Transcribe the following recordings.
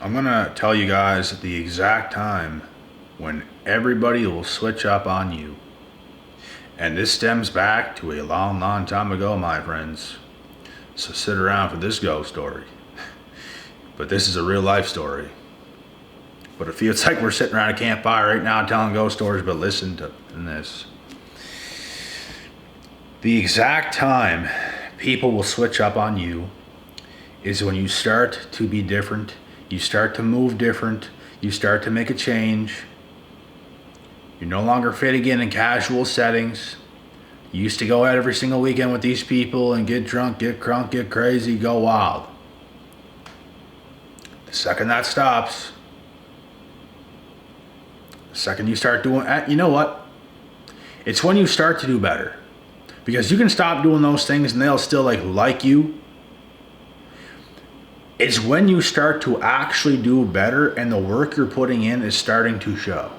I'm gonna tell you guys the exact time when everybody will switch up on you. And this stems back to a long, long time ago, my friends. So sit around for this ghost story. But this is a real life story. But it feels like we're sitting around a campfire right now telling ghost stories, but listen to this. The exact time people will switch up on you is when you start to be different, you start to move different, you start to make a change. You're no longer fitting in casual settings. You used to go out every single weekend with these people and get drunk, get crunk, get crazy, go wild. The second that stops, the second you start doing, you know what? It's when you start to do better. Because you can stop doing those things and they'll still like you. It's when you start to actually do better and the work you're putting in is starting to show.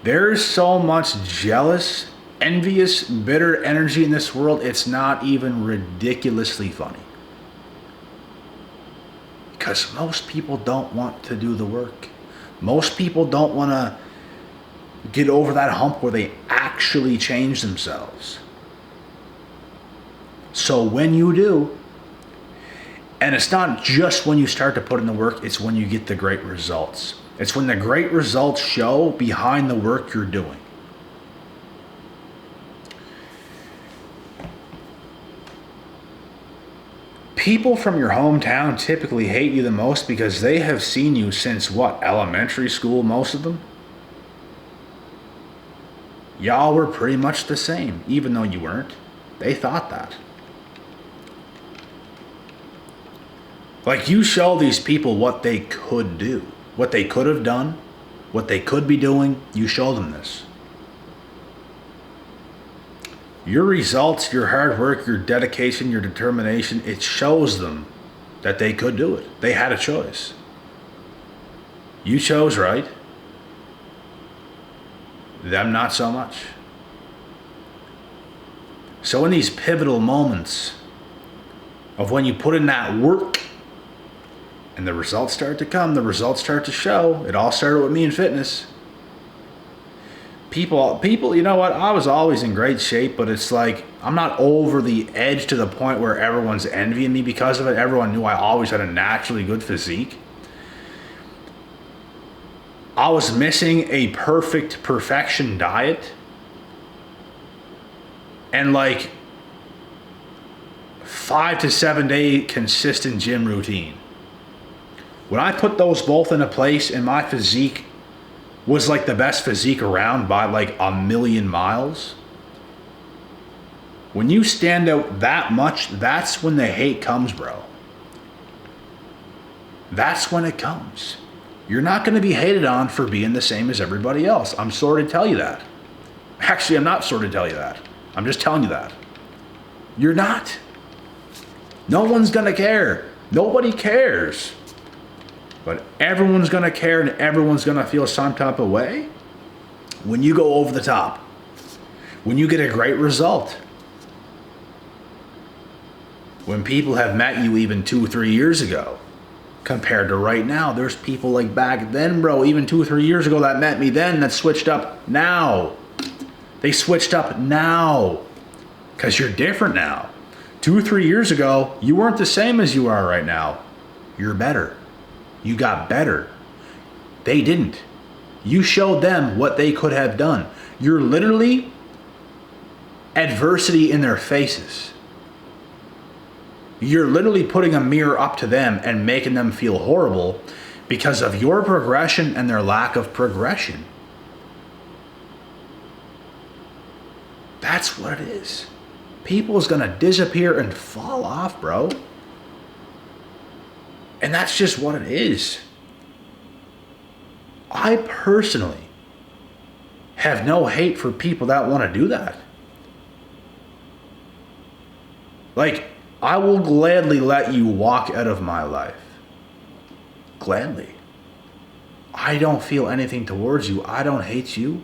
There's so much jealous, envious, bitter energy in this world, it's not even ridiculously funny. Because most people don't want to do the work. Most people don't want to get over that hump where they actually change themselves. So when you do, and it's not just when you start to put in the work, it's when you get the great results. It's when the great results show behind the work you're doing. People from your hometown typically hate you the most because they have seen you since what, elementary school, most of them? Y'all were pretty much the same, even though you weren't. They thought that. Like, you show these people what they could do, what they could have done, what they could be doing. You show them this. Your results, your hard work, your dedication, your determination, it shows them that they could do it. They had a choice. You chose right. Them not so much. So in these pivotal moments of when you put in that work and the results start to come, the results start to show. It all started with me in fitness. People, you know what? I was always in great shape, but it's like I'm not over the edge to the point where everyone's envying me because of it. Everyone knew I always had a naturally good physique. I was missing a perfection diet and 5 to 7 day consistent gym routine. When I put those both into place and my physique was the best physique around by a million miles, when you stand out that much, that's when the hate comes, bro. That's when it comes. You're not going to be hated on for being the same as everybody else. I'm sorry to tell you that. Actually, I'm not sorry to tell you that. I'm just telling you that. You're not. No one's going to care. Nobody cares. But everyone's going to care and everyone's going to feel some type of way when you go over the top. When you get a great result. When people have met you even 2-3 years ago. Compared to right now, there's people back then, bro, even 2-3 years ago that met me then that switched up now. They switched up now because you're different now. 2-3 years ago, you weren't the same as you are right now. You're better. You got better. They didn't. You showed them what they could have done. You're literally adversity in their faces. You're literally putting a mirror up to them and making them feel horrible because of your progression and their lack of progression. That's what it is. People is going to disappear and fall off, bro. And that's just what it is. I personally have no hate for people that want to do that. I will gladly let you walk out of my life. Gladly. I don't feel anything towards you. I don't hate you.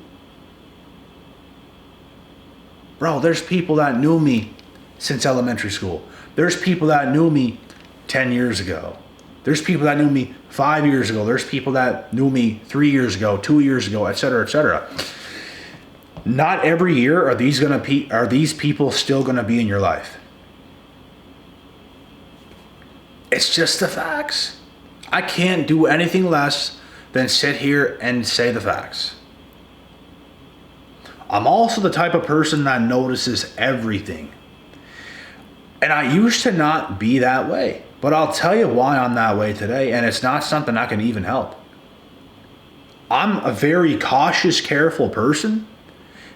Bro, there's people that knew me since elementary school. There's people that knew me 10 years ago. There's people that knew me 5 years ago. There's people that knew me 3 years ago, 2 years ago, etc., etc. Not every year are these people still going to be in your life. It's just the facts. I can't do anything less than sit here and say the facts. I'm also the type of person that notices everything. And I used to not be that way. But I'll tell you why I'm that way today, and it's not something I can even help. I'm a very cautious, careful person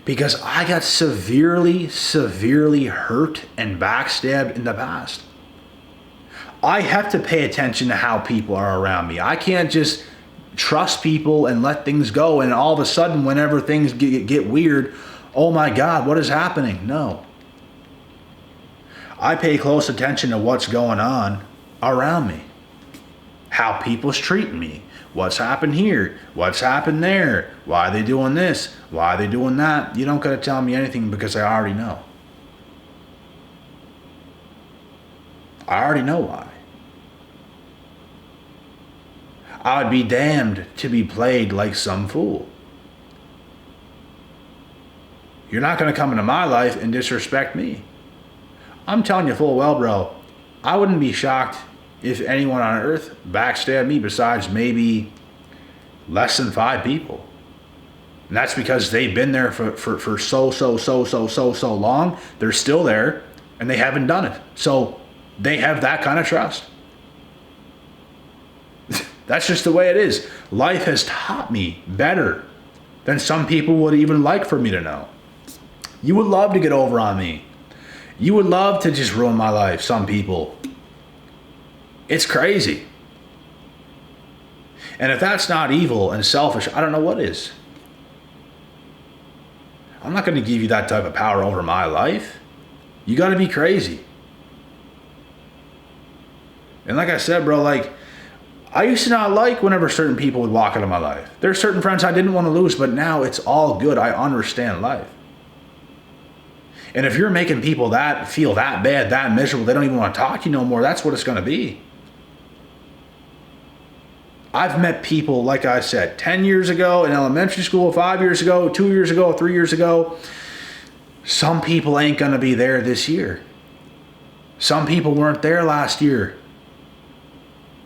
because I got severely, severely hurt and backstabbed in the past. I have to pay attention to how people are around me. I can't just trust people and let things go, and all of a sudden, whenever things get weird, oh my God, what is happening? No. I pay close attention to what's going on around me, how people's treating me, what's happened here, what's happened there, why are they doing this, why are they doing that. You don't got to tell me anything because I already know. I already know why. I would be damned to be played like some fool. You're not going to come into my life and disrespect me. I'm telling you full well, bro, I wouldn't be shocked if anyone on earth backstabbed me besides maybe less than 5 people. And that's because they've been there for so long. They're still there and they haven't done it. So they have that kind of trust. That's just the way it is. Life has taught me better than some people would even like for me to know. You would love to get over on me. You would love to just ruin my life, some people. It's crazy. And if that's not evil and selfish, I don't know what is. I'm not going to give you that type of power over my life. You got to be crazy. And like I said, bro, like, I used to not like whenever certain people would walk into my life. There's certain friends I didn't want to lose, but now it's all good. I understand life. And if you're making people that feel that bad, that miserable, they don't even want to talk to you no more, that's what it's going to be. I've met people, like I said, 10 years ago in elementary school, 5 years ago, 2 years ago, 3 years ago. Some people ain't going to be there this year. Some people weren't there last year.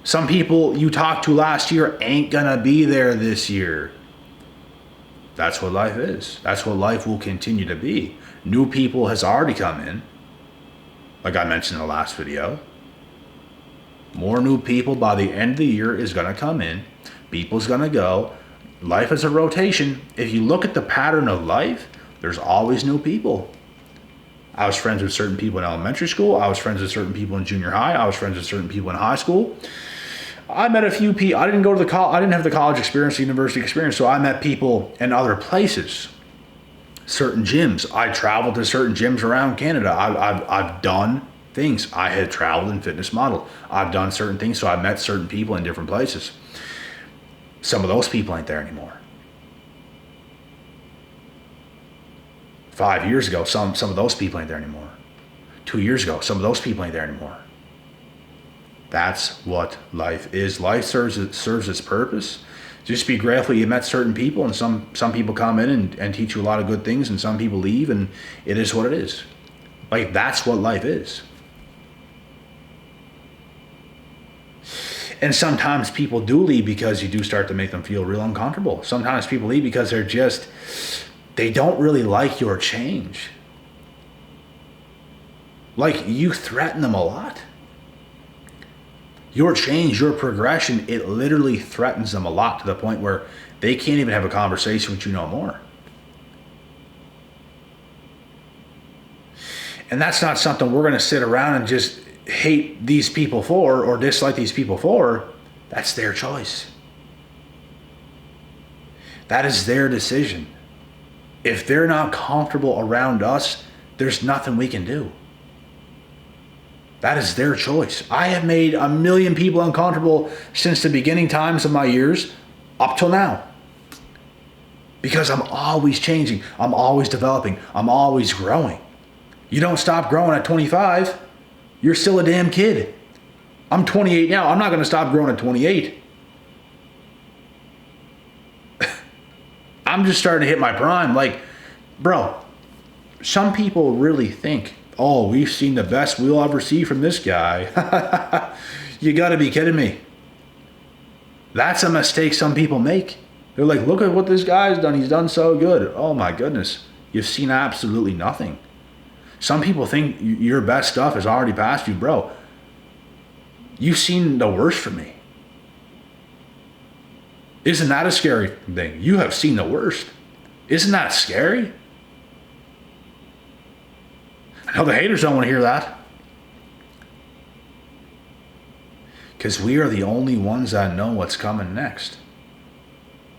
Some people you talked to last year ain't going to be there this year. That's what life is. That's what life will continue to be. New people has already come in, like I mentioned in the last video. More new people by the end of the year is going to come in. People's going to go. Life is a rotation. If you look at the pattern of life, there's always new people. I was friends with certain people in elementary school. I was friends with certain people in junior high. I was friends with certain people in high school. I met a few people. I didn't have the college experience, the university experience, so I met people in other places. Certain gyms. I traveled to certain gyms around Canada. I've done things. I had traveled in fitness model. I've done certain things, so I met certain people in different places. Some of those people ain't there anymore. 5 years ago, some of those people ain't there anymore. 2 years ago, some of those people ain't there anymore. That's what life is. Life serves its purpose. Just be grateful you met certain people, and some people come in and teach you a lot of good things, and some people leave, and it is what it is. Like, that's what life is. And sometimes people do leave because you do start to make them feel real uncomfortable. Sometimes people leave because they don't really like your change. Like, you threaten them a lot. Your change, your progression, it literally threatens them a lot to the point where they can't even have a conversation with you no more. And that's not something we're going to sit around and just hate these people for or dislike these people for. That's their choice. That is their decision. If they're not comfortable around us, there's nothing we can do. That is their choice. I have made a million people uncomfortable since the beginning times of my years up till now. Because I'm always changing. I'm always developing. I'm always growing. You don't stop growing at 25. You're still a damn kid. I'm 28 now. I'm not going to stop growing at 28. I'm just starting to hit my prime. Like, bro, some people really think, oh, we've seen the best we'll ever see from this guy. You got to be kidding me. That's a mistake some people make. They're like, look at what this guy's done. He's done so good. Oh my goodness. You've seen absolutely nothing. Some people think your best stuff has already passed you, bro. You've seen the worst from me. Isn't that a scary thing? You have seen the worst. Isn't that scary? I know the haters don't want to hear that. Because we are the only ones that know what's coming next.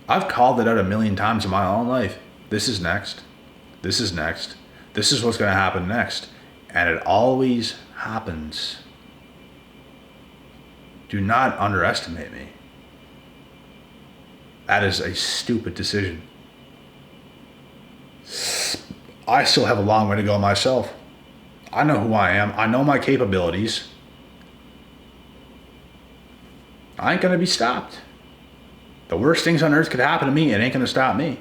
I've called it out a million times in my own life. This is next. This is next. This is what's going to happen next. And it always happens. Do not underestimate me. That is a stupid decision. I still have a long way to go myself. I know who I am. I know my capabilities. I ain't going to be stopped. The worst things on earth could happen to me. It ain't going to stop me.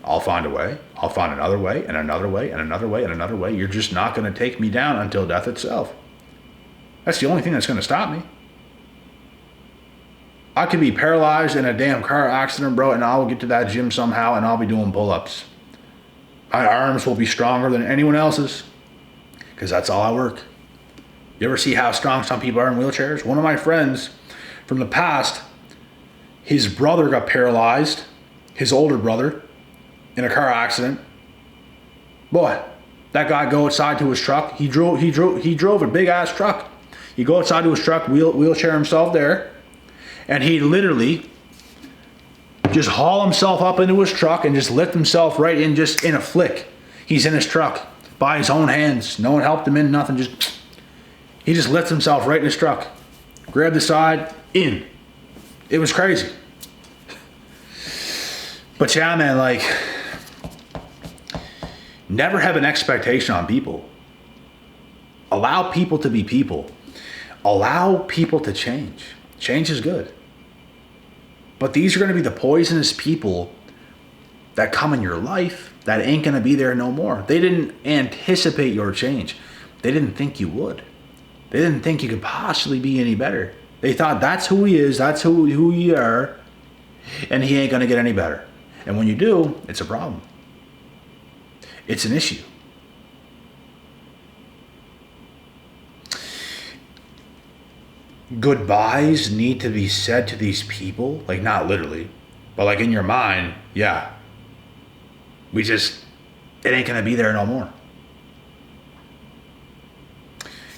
I'll find a way. I'll find another way and another way and another way and another way. You're just not going to take me down until death itself. That's the only thing that's going to stop me. I could be paralyzed in a damn car accident, bro, and I will get to that gym somehow and I'll be doing pull-ups. My arms will be stronger than anyone else's because that's all I work. You ever see how strong some people are in wheelchairs? One of my friends from the past, his brother got paralyzed, his older brother, in a car accident. Boy, that guy go outside to his truck. He drove a big ass truck. He go outside to his truck, wheelchair himself there, and he literally just haul himself up into his truck and just lift himself right in, just in a flick. He's in his truck by his own hands. No one helped him in, nothing. He just lifts himself right in his truck. Grabbed the side, in. It was crazy. But yeah, man, like, never have an expectation on people. Allow people to be people. Allow people to change. Change is good. But these are going to be the poisonous people that come in your life that ain't going to be there no more. They didn't anticipate your change. They didn't think you would. They didn't think you could possibly be any better. They thought that's who he is, that's who you are, and he ain't going to get any better. And when you do, it's a problem. It's an issue. Goodbyes need to be said to these people, like not literally, but like in your mind, yeah. It ain't going to be there no more.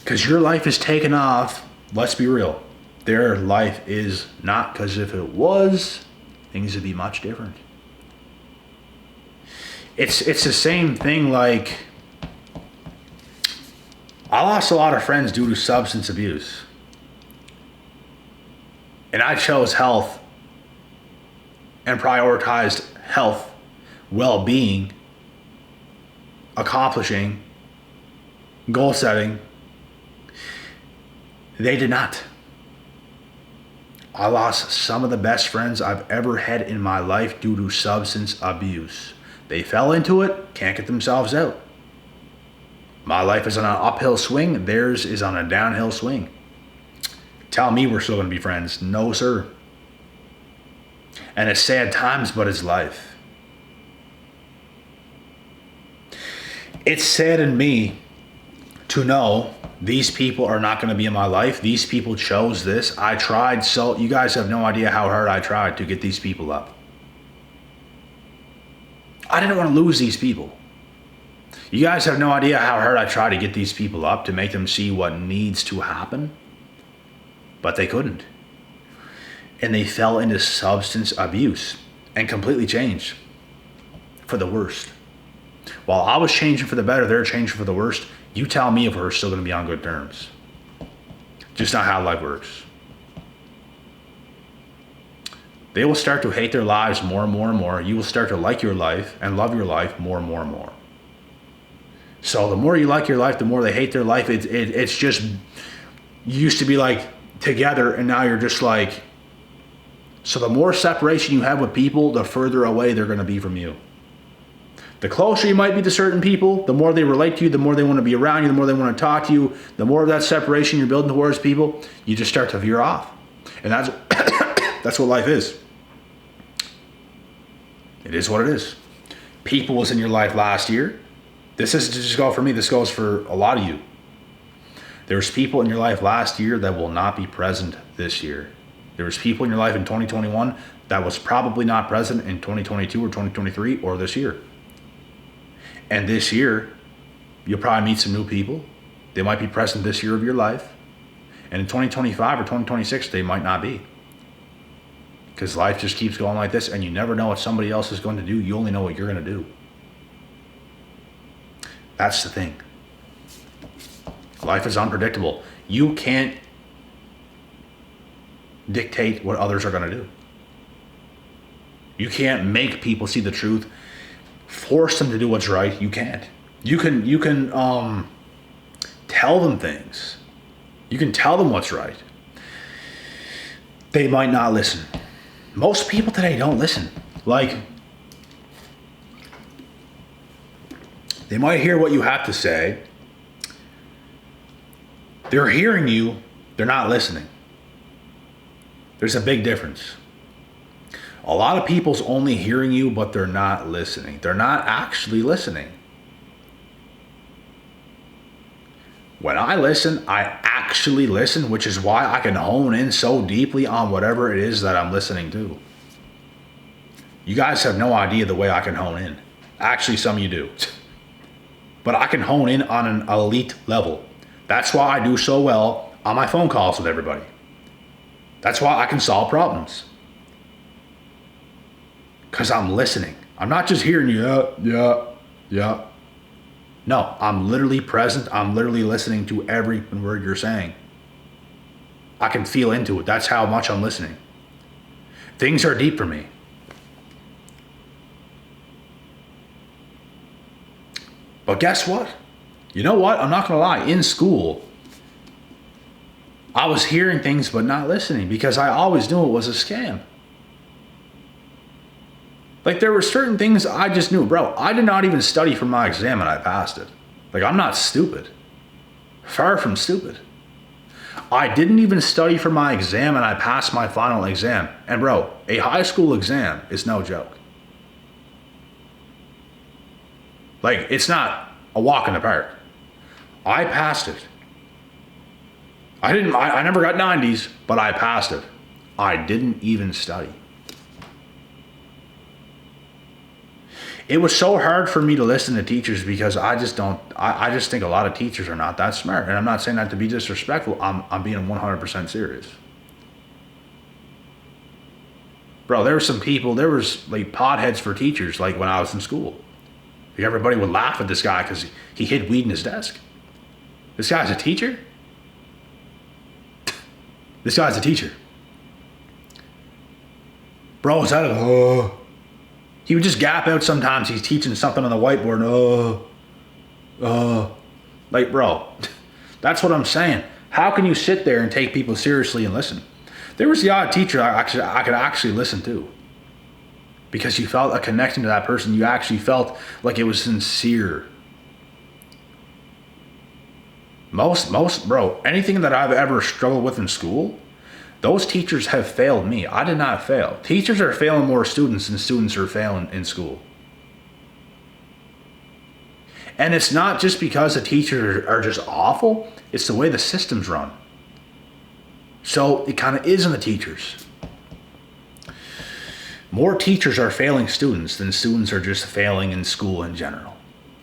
Because your life is taken off, let's be real. Their life is not, because if it was, things would be much different. It's the same thing, like, I lost a lot of friends due to substance abuse. And I chose health and prioritized health, well-being, accomplishing, goal setting. They did not. I lost some of the best friends I've ever had in my life due to substance abuse. They fell into it, can't get themselves out. My life is on an uphill swing, theirs is on a downhill swing. Tell me we're still going to be friends. No, sir. And it's sad times, but it's life. It saddened me to know these people are not going to be in my life. These people chose this. I tried so... You guys have no idea how hard I tried to get these people up. I didn't want to lose these people. You guys have no idea how hard I tried to get these people up, to make them see what needs to happen. But they couldn't. And they fell into substance abuse and completely changed for the worst. While I was changing for the better, they're changing for the worst. You tell me if we're still going to be on good terms. Just not how life works. They will start to hate their lives more and more and more. You will start to like your life and love your life more and more and more. So the more you like your life, the more they hate their life. It's just you used to be like together and now you're just like, so the more separation you have with people, the further away they're going to be from you. The closer you might be to certain people, the more they relate to you, the more they want to be around you, the more they want to talk to you, the more of that separation you're building towards people, you just start to veer off. And that's that's what life is. It is what it is. People was in your life last year. This isn't just go for me, this goes for a lot of you. There's people in your life last year that will not be present this year. There was people in your life in 2021 that was probably not present in 2022 or 2023 or this year. And this year, you'll probably meet some new people. They might be present this year of your life. And in 2025 or 2026, they might not be. Because life just keeps going like this and you never know what somebody else is going to do. You only know what you're going to do. That's the thing. Life is unpredictable. You can't dictate what others are going to do. You can't make people see the truth. Force them to do what's right. You can't. You can tell them things. You can tell them what's right. They might not listen. Most people today don't listen. Like, they might hear what you have to say. They're hearing you. They're not listening. There's a big difference. A lot of people's only hearing you, but they're not listening. They're not actually listening. When I listen, I actually listen, which is why I can hone in so deeply on whatever it is that I'm listening to. You guys have no idea the way I can hone in. Actually, some of you do. But I can hone in on an elite level. That's why I do so well on my phone calls with everybody. That's why I can solve problems. Because I'm listening. I'm not just hearing you, yeah. No, I'm literally present. I'm literally listening to every word you're saying. I can feel into it. That's how much I'm listening. Things are deep for me. But guess what? You know what? I'm not going to lie. In school, I was hearing things but not listening because I always knew it was a scam. Like, there were certain things I just knew. Bro, I did not even study for my exam and I passed it. Like, I'm not stupid. Far from stupid. I didn't even study for my exam and I passed my final exam. And bro, a high school exam is no joke. Like, it's not a walk in the park. I passed it. I never got 90s, but I passed it. I didn't even study. It was so hard for me to listen to teachers because I just think a lot of teachers are not that smart. And I'm not saying that to be disrespectful. I'm being 100% serious. Bro, there was like potheads for teachers, like when I was in school. Like, everybody would laugh at this guy because he hid weed in his desk. This guy's a teacher? This guy's a teacher. Bro, is that he would just gap out sometimes. He's teaching something on the whiteboard. Like, bro, that's what I'm saying. How can you sit there and take people seriously and listen? There was the odd teacher I could actually listen to. Because you felt a connection to that person. You actually felt like it was sincere. Most, bro, anything that I've ever struggled with in school, those teachers have failed me. I did not fail. Teachers are failing more students than students are failing in school. And it's not just because the teachers are just awful. It's the way the system's run. So it kind of is in the teachers. More teachers are failing students than students are just failing in school in general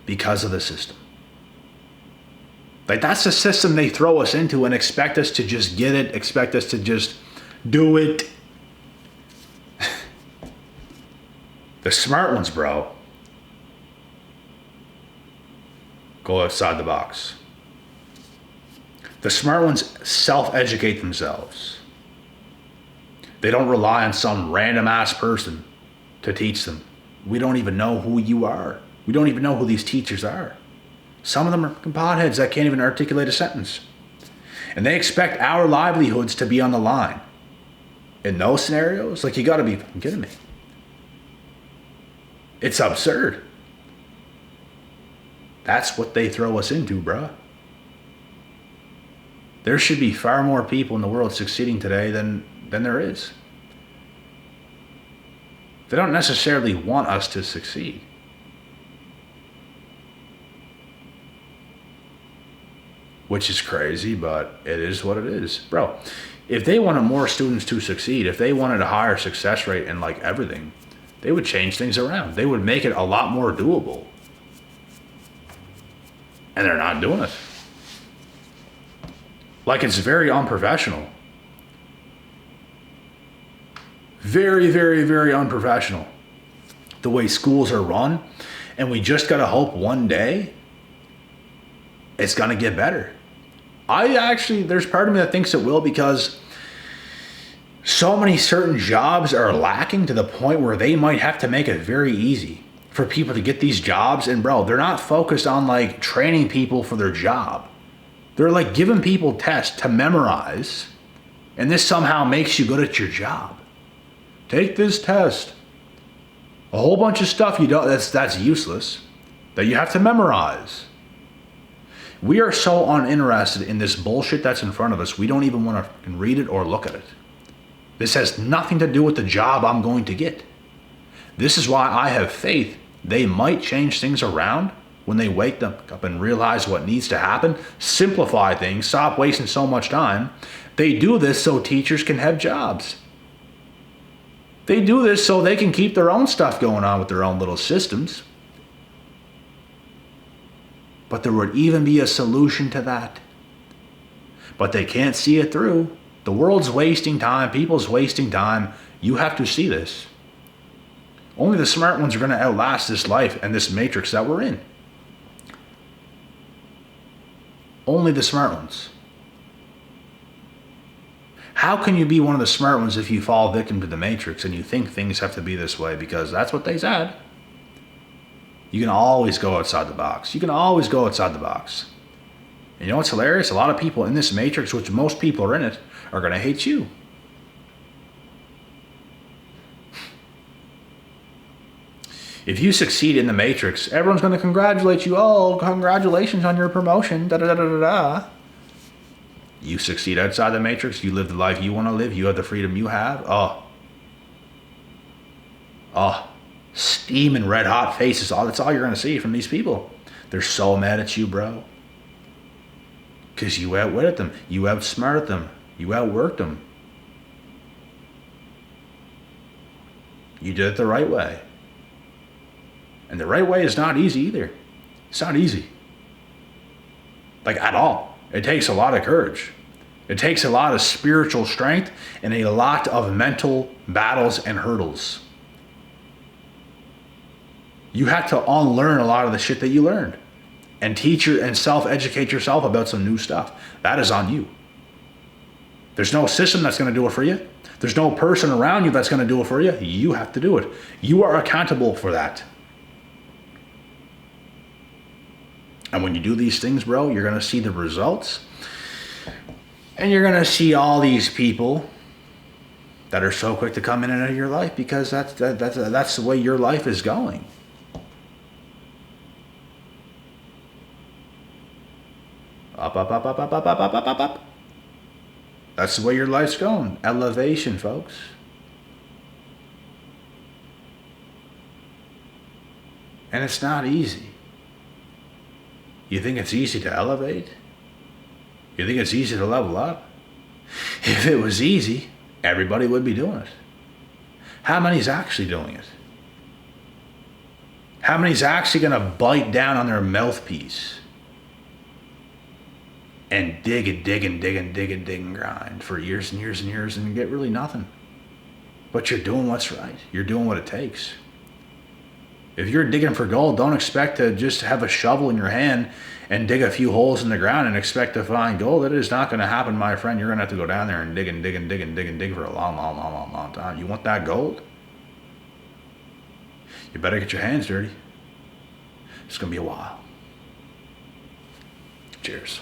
because of the system. Like, that's the system they throw us into and expect us to just get it, expect us to just do it. The smart ones, bro, go outside the box. The smart ones self-educate themselves. They don't rely on some random ass person to teach them. We don't even know who you are. We don't even know who these teachers are. Some of them are potheads that can't even articulate a sentence. And they expect our livelihoods to be on the line. In those scenarios, like, you gotta be fucking kidding me. It's absurd. That's what they throw us into, bruh. There should be far more people in the world succeeding today than there is. They don't necessarily want us to succeed. Which is crazy, but it is what it is. Bro, if they wanted more students to succeed, if they wanted a higher success rate in like everything, they would change things around. They would make it a lot more doable. And they're not doing it. Like, it's very unprofessional. Very, very, very unprofessional. The way schools are run. And we just gotta hope one day it's gonna get better. There's part of me that thinks it will, because so many certain jobs are lacking to the point where they might have to make it very easy for people to get these jobs. And bro, they're not focused on like training people for their job. They're like giving people tests to memorize, and this somehow makes you good at your job. Take this test. A whole bunch of stuff that's useless that you have to memorize. We are so uninterested in this bullshit that's in front of us, we don't even want to read it or look at it. This has nothing to do with the job I'm going to get. This is why I have faith they might change things around when they wake up and realize what needs to happen, simplify things, stop wasting so much time. They do this so teachers can have jobs. They do this so they can keep their own stuff going on with their own little systems. But there would even be a solution to that. But they can't see it through. The world's wasting time. People's wasting time. You have to see this. Only the smart ones are going to outlast this life and this matrix that we're in. Only the smart ones. How can you be one of the smart ones if you fall victim to the matrix and you think things have to be this way because that's what they said? You can always go outside the box. You can always go outside the box. And you know what's hilarious? A lot of people in this matrix, which most people are in it, are going to hate you. If you succeed in the matrix, everyone's going to congratulate you. Oh, congratulations on your promotion. Da da da da da da. You succeed outside the matrix. You live the life you want to live. You have the freedom you have. Oh, steam and red hot faces. That's all you're going to see from these people. They're so mad at you, bro. Because you outwitted them. You outsmarted them. You outworked them. You did it the right way. And the right way is not easy either. It's not easy. Like, at all. It takes a lot of courage. It takes a lot of spiritual strength and a lot of mental battles and hurdles. You have to unlearn a lot of the shit that you learned and and self-educate yourself about some new stuff. That is on you. There's no system that's going to do it for you. There's no person around you that's going to do it for you. You have to do it. You are accountable for that. And when you do these things, bro, you're going to see the results. And you're going to see all these people that are so quick to come in and out of your life because that's the way your life is going. Up, up, up, up, up, up, up, up, up, up, up. That's the way your life's going. Elevation, folks. And it's not easy. You think it's easy to elevate? You think it's easy to level up? If it was easy, everybody would be doing it. How many's actually doing it? How many's actually going to bite down on their mouthpiece and dig and grind for years and years and years and get really nothing? But you're doing what's right. You're doing what it takes. If you're digging for gold, don't expect to just have a shovel in your hand and dig a few holes in the ground and expect to find gold. It is not going to happen, my friend. You're going to have to go down there and dig and dig and dig and dig and dig for a long, long, long, long, long time. You want that gold? You better get your hands dirty. It's going to be a while. Cheers.